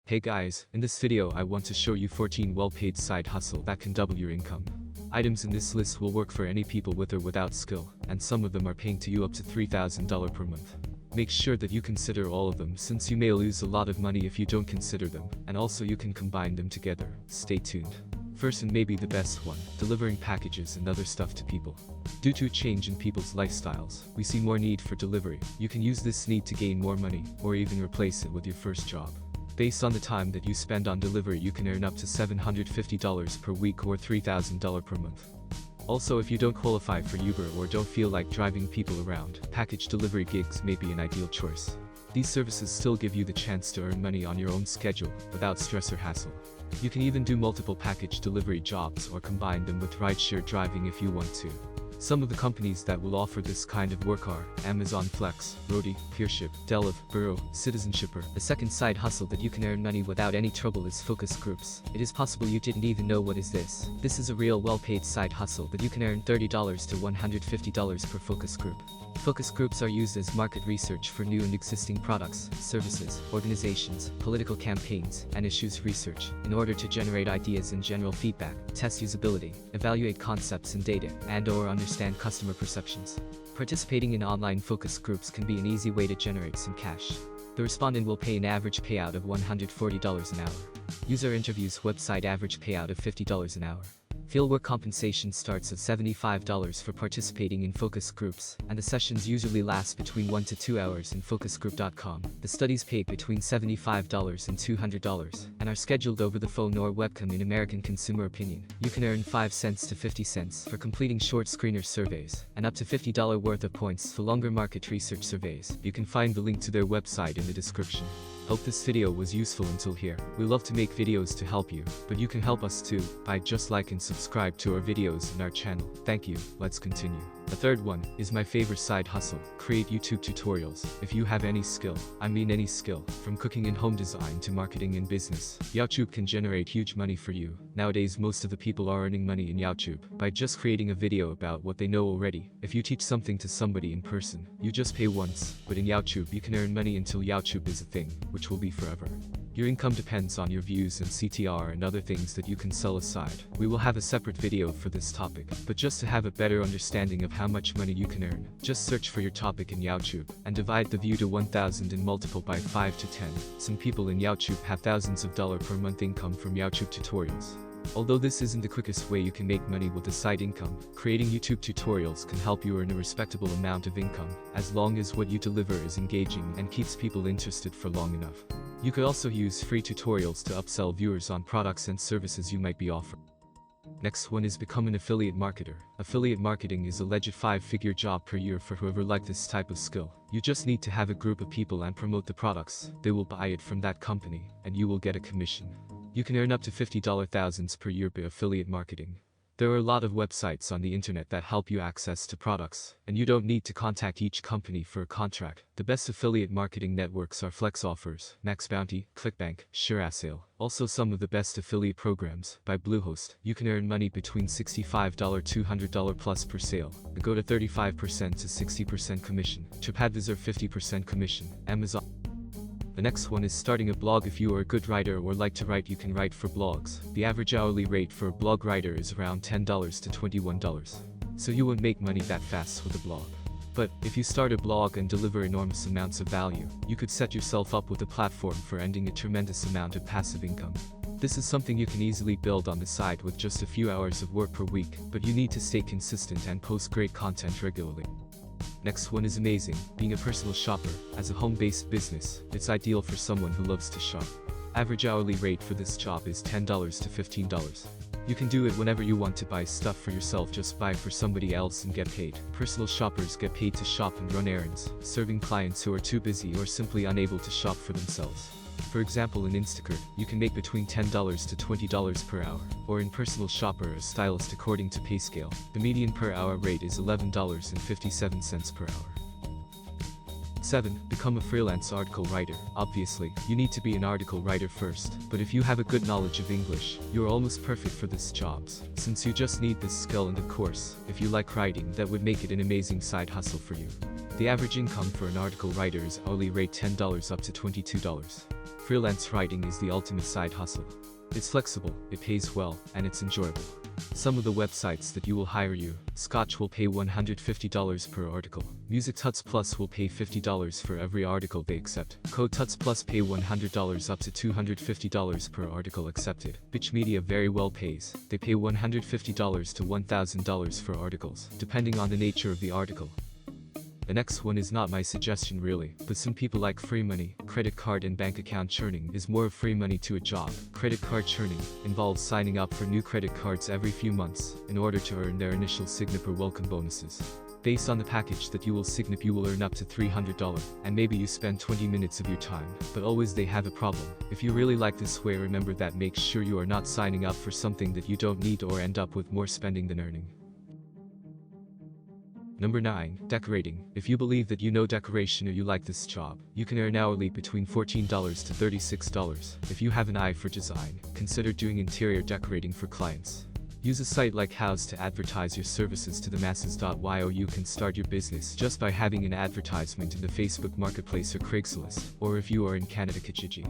Hey guys, in this video I want to show you 14 well-paid side hustle that can double your income. Items in this list will work for any people with or without skill, and some of them are paying to you up to $3,000 per month. Make sure that you consider all of them since you may lose a lot of money if you don't consider them, and also you can combine them together. Stay tuned. First and maybe the best one, delivering packages and other stuff to people. Due to a change in people's lifestyles, we see more need for delivery. You can use this need to gain more money, or even replace it with your first job. Based on the time that you spend on delivery, you can earn up to $750 per week or $3,000 per month. Also, if you don't qualify for Uber or don't feel like driving people around, package delivery gigs may be an ideal choice. These services still give you the chance to earn money on your own schedule, without stress or hassle. You can even do multiple package delivery jobs or combine them with rideshare driving if you want to. Some of the companies that will offer this kind of work are Amazon Flex, Roadie, Peership, Deliv, Burrow, Citizenshipper. The second side hustle that you can earn money without any trouble is focus groups. It is possible you didn't even know what is this. This is a real well-paid side hustle that you can earn $30 to $150 per focus group. Focus groups are used as market research for new and existing products, services, organizations, political campaigns, and issues research, in order to generate ideas and general feedback, test usability, evaluate concepts and data, and/or understand customer perceptions. Participating in online focus groups can be an easy way to generate some cash. The respondent will pay an average payout of $140 an hour. User interviews website average payout of $50 an hour. Fieldwork compensation starts at $75 for participating in focus groups, and the sessions usually last between 1 to 2 hours in focusgroup.com. The studies pay between $75 and $200, and are scheduled over the phone or webcam. In American consumer opinion, you can earn 5 cents to 50 cents for completing short screener surveys, and up to $50 worth of points for longer market research surveys. You can find the link to their website in the description. Hope this video was useful until here. We love to make videos to help you, but you can help us too by just like and subscribe to our videos in our channel. Thank you. Let's continue. The third one is my favorite side hustle. Create YouTube tutorials. If you have any skill, I mean any skill, from cooking and home design to marketing and business, YouTube can generate huge money for you. Nowadays most of the people are earning money in YouTube by just creating a video about what they know already. If you teach something to somebody in person, you just pay once, but in YouTube you can earn money until YouTube is a thing, which will be forever. Your income depends on your views and CTR and other things that you can sell aside. We will have a separate video for this topic, but just to have a better understanding of how much money you can earn, just search for your topic in YouTube, and divide the view to 1000 and multiple by 5 to 10. Some people in YouTube have thousands of dollars per month income from YouTube tutorials. Although this isn't the quickest way you can make money with a side income, creating YouTube tutorials can help you earn a respectable amount of income, as long as what you deliver is engaging and keeps people interested for long enough. You could also use free tutorials to upsell viewers on products and services you might be offering. Next one is become an affiliate marketer. Affiliate marketing is a legit 5-figure job per year for whoever like this type of skill. You just need to have a group of people and promote the products. They will buy it from that company, and you will get a commission. You can earn up to $50 thousands per year by affiliate marketing. There are a lot of websites on the internet that help you access to products, and you don't need to contact each company for a contract. The best affiliate marketing networks are Flex Offers, Max Bounty, ClickBank, SureAsale. Also some of the best affiliate programs, by Bluehost. You can earn money between $65 to $200 plus per sale. The go to 35% to 60% commission. TripAdvisor 50% commission. Amazon. The next one is starting a blog. If you are a good writer or like to write, you can write for blogs. The average hourly rate for a blog writer is around $10 to $21. So you won't make money that fast with a blog. But if you start a blog and deliver enormous amounts of value, you could set yourself up with a platform for earning a tremendous amount of passive income. This is something you can easily build on the side with just a few hours of work per week, but you need to stay consistent and post great content regularly. Next one is amazing, being a personal shopper. As a home-based business, it's ideal for someone who loves to shop. Average hourly rate for this job is $10 to $15. You can do it whenever you want to buy stuff for yourself, just buy for somebody else and get paid. Personal shoppers get paid to shop and run errands, serving clients who are too busy or simply unable to shop for themselves. For example, in Instacart, you can make between $10 to $20 per hour, or in Personal Shopper, a stylist according to pay scale. The median per hour rate is $11.57 per hour. 7. Become a freelance article writer. Obviously, you need to be an article writer first, but if you have a good knowledge of English, you're almost perfect for this job, since you just need this skill and of course, if you like writing, that would make it an amazing side hustle for you. The average income for an article writer is hourly rate $10 up to $22. Freelance writing is the ultimate side hustle. It's flexible, it pays well, and it's enjoyable. Some of the websites that you will hire you: Scotch will pay $150 per article. Music Tuts Plus will pay $50 for every article they accept. Code Tuts Plus pay $100 up to $250 per article accepted. Bitch Media very well pays. They pay $150 to $1,000 for articles, depending on the nature of the article. The next one is not my suggestion really, but some people like free money. Credit card and bank account churning is more of free money to a job. Credit card churning involves signing up for new credit cards every few months in order to earn their initial sign-up or welcome bonuses. Based on the package that you will sign up, you will earn up to $300, and maybe you spend 20 minutes of your time, but always they have a problem. If you really like this way, remember that make sure you are not signing up for something that you don't need or end up with more spending than earning. Number 9. Decorating. If you believe that you know decoration or you like this job, you can earn hourly between $14 to $36. If you have an eye for design, consider doing interior decorating for clients. Use a site like Houzz to advertise your services to the masses. Yo, you can start your business just by having an advertisement in the Facebook Marketplace or Craigslist, or if you are in Canada, Kijiji.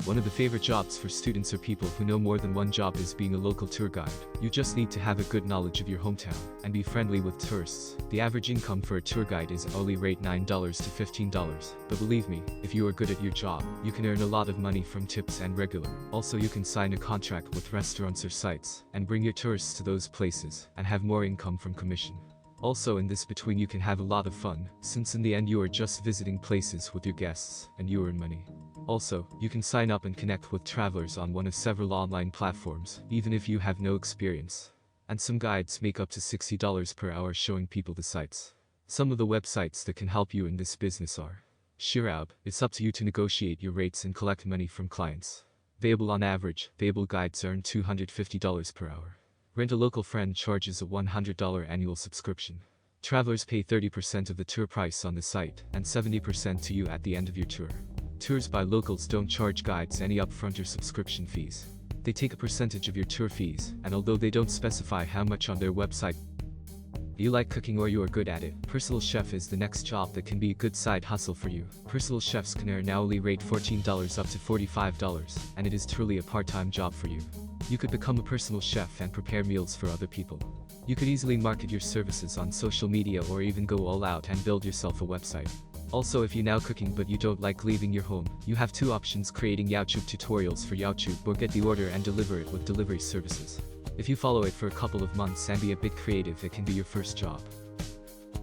One of the favorite jobs for students or people who know more than one job is being a local tour guide. You just need to have a good knowledge of your hometown and be friendly with tourists. The average income for a tour guide is hourly rate $9 to $15, but believe me, if you are good at your job, you can earn a lot of money from tips and regular. Also, you can sign a contract with restaurants or sites and bring your tourists to those places and have more income from commission. Also, in this between you can have a lot of fun, since in the end you are just visiting places with your guests and you earn money. Also, you can sign up and connect with travelers on one of several online platforms, even if you have no experience. And some guides make up to $60 per hour showing people the sites. Some of the websites that can help you in this business are Shiraub. It's up to you to negotiate your rates and collect money from clients. Vable. On average, Vable guides earn $250 per hour. Rent a Local Friend charges a $100 annual subscription. Travelers pay 30% of the tour price on the site, and 70% to you at the end of your tour. Tours by locals don't charge guides any upfront or subscription fees. They take a percentage of your tour fees, and although they don't specify how much on their website. You like cooking or you are good at it, personal chef is the next job that can be a good side hustle for you. Personal chefs can earn hourly rate $14 up to $45, and it is truly a part-time job for you. You could become a personal chef and prepare meals for other people. You could easily market your services on social media or even go all out and build yourself a website. Also, if you're now cooking but you don't like leaving your home, you have two options: creating YouTube tutorials for YouTube or get the order and deliver it with delivery services. If you follow it for a couple of months and be a bit creative, it can be your first job.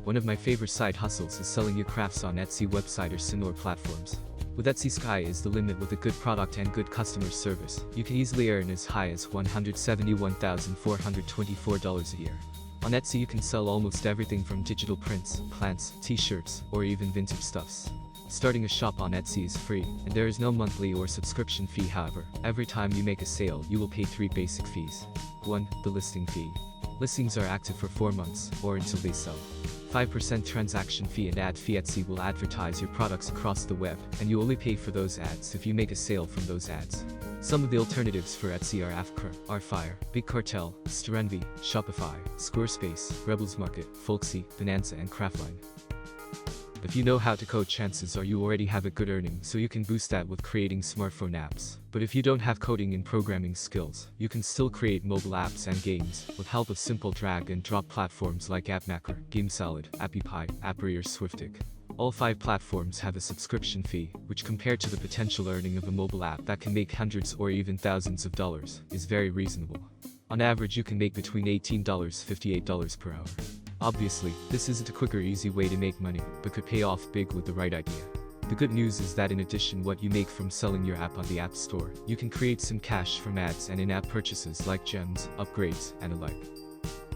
One of my favorite side hustles is selling your crafts on Etsy website or similar platforms. With Etsy, sky is the limit. With a good product and good customer service, you can easily earn as high as $171,424 a year. On Etsy you can sell almost everything from digital prints, plants, t-shirts, or even vintage stuffs. Starting a shop on Etsy is free, and there is no monthly or subscription fee. However, every time you make a sale, you will pay 3 basic fees. 1. The listing fee. Listings are active for 4 months, or until they sell. 5% transaction fee and ad fee. Etsy will advertise your products across the web, and you only pay for those ads if you make a sale from those ads. Some of the alternatives for Etsy are Afkr, Artfire, Big Cartel, Sterenvy, Shopify, Squarespace, Rebels Market, Folksy, Bonanza, and Craftline. If you know how to code, chances are you already have a good earning, so you can boost that with creating smartphone apps. But if you don't have coding and programming skills, you can still create mobile apps and games with help of simple drag and drop platforms like AppMaker, GameSalad, AppyPie, Appery, or Swiftic. All 5 platforms have a subscription fee, which compared to the potential earning of a mobile app that can make hundreds or even thousands of dollars, is very reasonable. On average, you can make between $18 to $58 per hour. Obviously, this isn't a quick or easy way to make money, but could pay off big with the right idea. The good news is that in addition what you make from selling your app on the App Store, you can create some cash from ads and in-app purchases like gems, upgrades, and alike.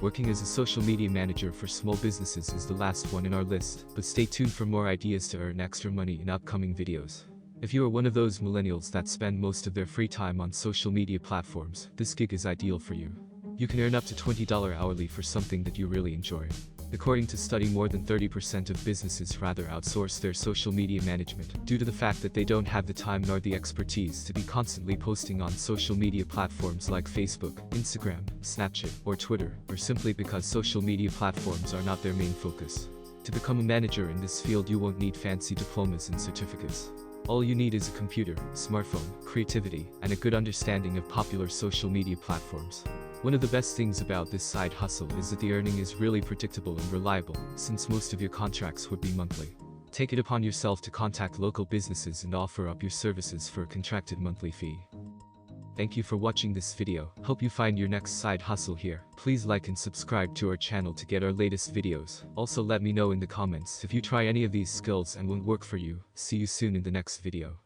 Working as a social media manager for small businesses is the last one in our list, but stay tuned for more ideas to earn extra money in upcoming videos. If you are one of those millennials that spend most of their free time on social media platforms, this gig is ideal for you. You can earn up to $20 hourly for something that you really enjoy. According to study, more than 30% of businesses rather outsource their social media management due to the fact that they don't have the time nor the expertise to be constantly posting on social media platforms like Facebook, Instagram, Snapchat, or Twitter, or simply because social media platforms are not their main focus. To become a manager in this field, you won't need fancy diplomas and certificates. All you need is a computer, smartphone, creativity, and a good understanding of popular social media platforms. One of the best things about this side hustle is that the earning is really predictable and reliable, since most of your contracts would be monthly. Take it upon yourself to contact local businesses and offer up your services for a contracted monthly fee. Thank you for watching this video. Hope you find your next side hustle here. Please like and subscribe to our channel to get our latest videos. Also let me know in the comments if you try any of these skills and won't work for you. See you soon in the next video.